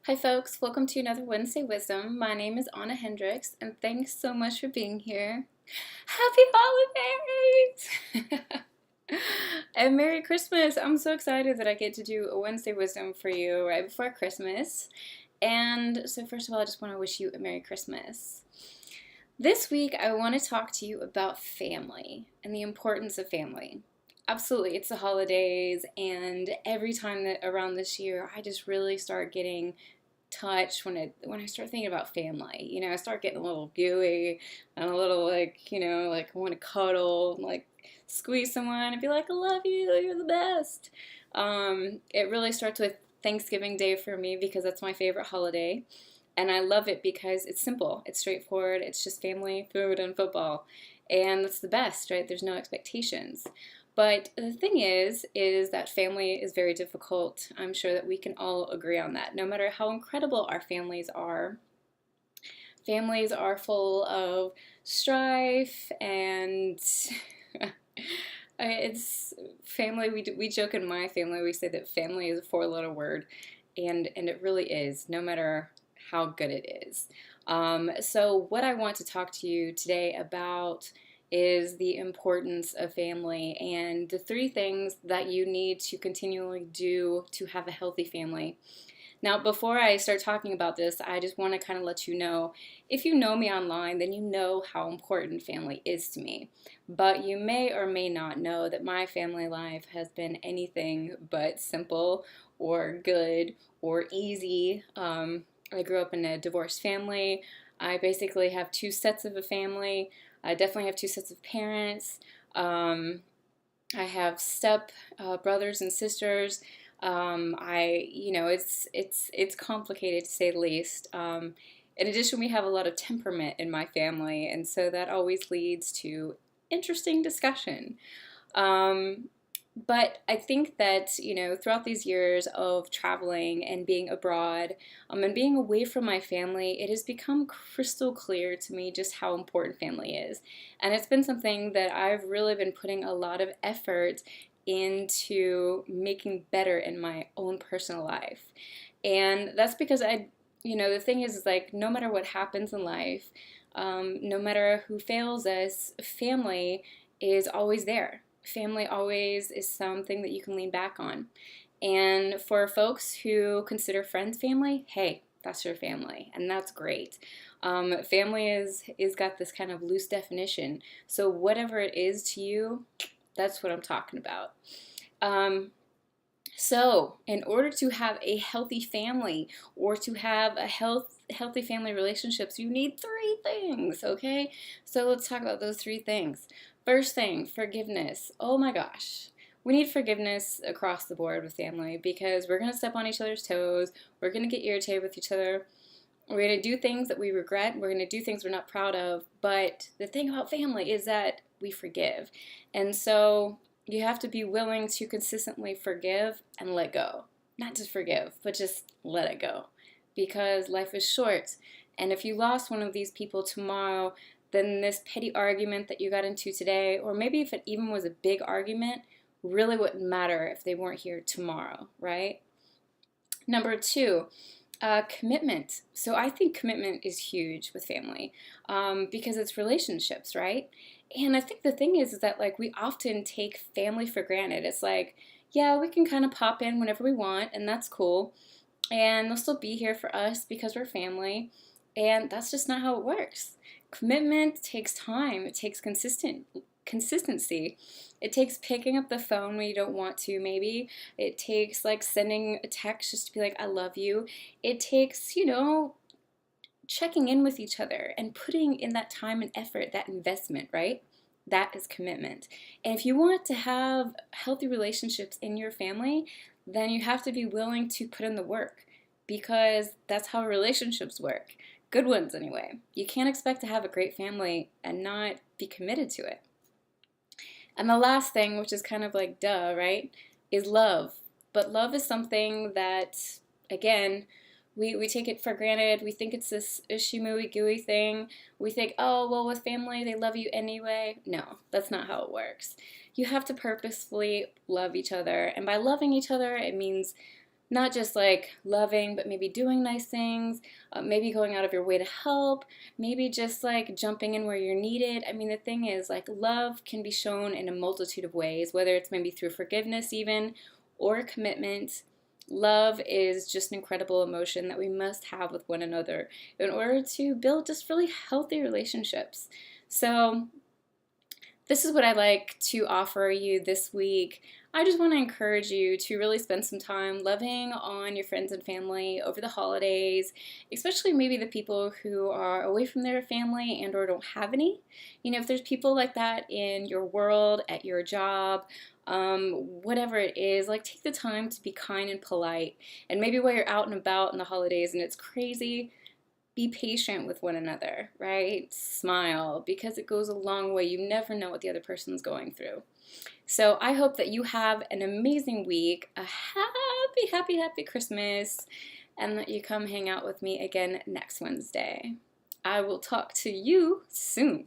Hi folks, welcome to another Wednesday Wisdom. My name is Anna Hendricks and thanks so much for being here. Happy holidays! And Merry Christmas! I'm so excited that I get to do a Wednesday Wisdom for you right before Christmas. And so first of all, I just want to wish you a Merry Christmas. This week I want to talk to you about family and the importance of family. Absolutely, it's the holidays, and every time that around this year, I just really start getting touch when I start thinking about family. I start getting a little gooey and a little like I want to cuddle, and, like squeeze someone and be like, I love you, you're the best. It really starts with Thanksgiving Day for me because that's my favorite holiday. And I love it because it's simple, it's straightforward, it's just family, food, and football. And that's the best, right? There's no expectations. But the thing is that family is very difficult. I'm sure that we can all agree on that. No matter how incredible our families are full of strife and it's family. We joke in my family. We say that family is a four-letter word, and it really is. No matter how good it is. So what I want to talk to you today about is the importance of family and the three things that you need to continually do to have a healthy family. Now, before I start talking about this, I just want to kind of let you know, if you know me online, then you know how important family is to me. But you may or may not know that my family life has been anything but simple or good or easy. I grew up in a divorced family. I basically have two sets of a family. I definitely have two sets of parents. I have step brothers and sisters. It's complicated to say the least. In addition, we have a lot of temperament in my family, and so that always leads to interesting discussion. But I think that, throughout these years of traveling and being abroad, and being away from my family, it has become crystal clear to me just how important family is. And it's been something that I've really been putting a lot of effort into making better in my own personal life. And that's because the thing is like, no matter what happens in life, no matter who fails us, family is always there. Family always is something that you can lean back on. And for folks who consider friends family, hey, that's your family, and that's great. Family is got this kind of loose definition. So whatever it is to you, that's what I'm talking about. So in order to have a healthy family or to have a healthy family relationships, you need three things, okay? So let's talk about those three things. First thing, forgiveness. Oh my gosh. We need forgiveness across the board with family because we're going to step on each other's toes. We're going to get irritated with each other. We're going to do things that we regret. We're going to do things we're not proud of. But the thing about family is that we forgive. And so you have to be willing to consistently forgive and let go. Not just forgive, but just let it go. Because life is short. And if you lost one of these people tomorrow, then this petty argument that you got into today, or maybe if it even was a big argument, really wouldn't matter if they weren't here tomorrow, right? Number two, commitment. So I think commitment is huge with family because it's relationships, right? And I think the thing is that like we often take family for granted. It's like, yeah, we can kind of pop in whenever we want, and that's cool. And they'll still be here for us because we're family. And that's just not how it works. Commitment takes time. It takes consistency. It takes picking up the phone when you don't want to, maybe. It takes like sending a text just to be like, I love you. It takes, checking in with each other and putting in that time and effort, that investment, right? That is commitment. And if you want to have healthy relationships in your family, then you have to be willing to put in the work because that's how relationships work. Good ones, anyway. You can't expect to have a great family and not be committed to it. And the last thing, which is kind of like duh, right, is love. But love is something that, again, we take it for granted. We think it's this ishy-mooey gooey thing. We think, oh, well, with family, they love you anyway. No, that's not how it works. You have to purposefully love each other. And by loving each other, it means not just like loving, but maybe doing nice things, maybe going out of your way to help, maybe just like jumping in where you're needed. I mean, the thing is, like, love can be shown in a multitude of ways, whether it's maybe through forgiveness, even, or commitment. Love is just an incredible emotion that we must have with one another in order to build just really healthy relationships. So, this is what I like to offer you this week. I just want to encourage you to really spend some time loving on your friends and family over the holidays, especially maybe the people who are away from their family and or don't have any. You know, if there's people like that in your world, at your job, whatever it is, like, take the time to be kind and polite. And maybe while you're out and about in the holidays and it's crazy, be patient with one another, right? Smile, because it goes a long way. You never know what the other person's going through. So I hope that you have an amazing week, a happy, happy, happy Christmas, and that you come hang out with me again next Wednesday. I will talk to you soon.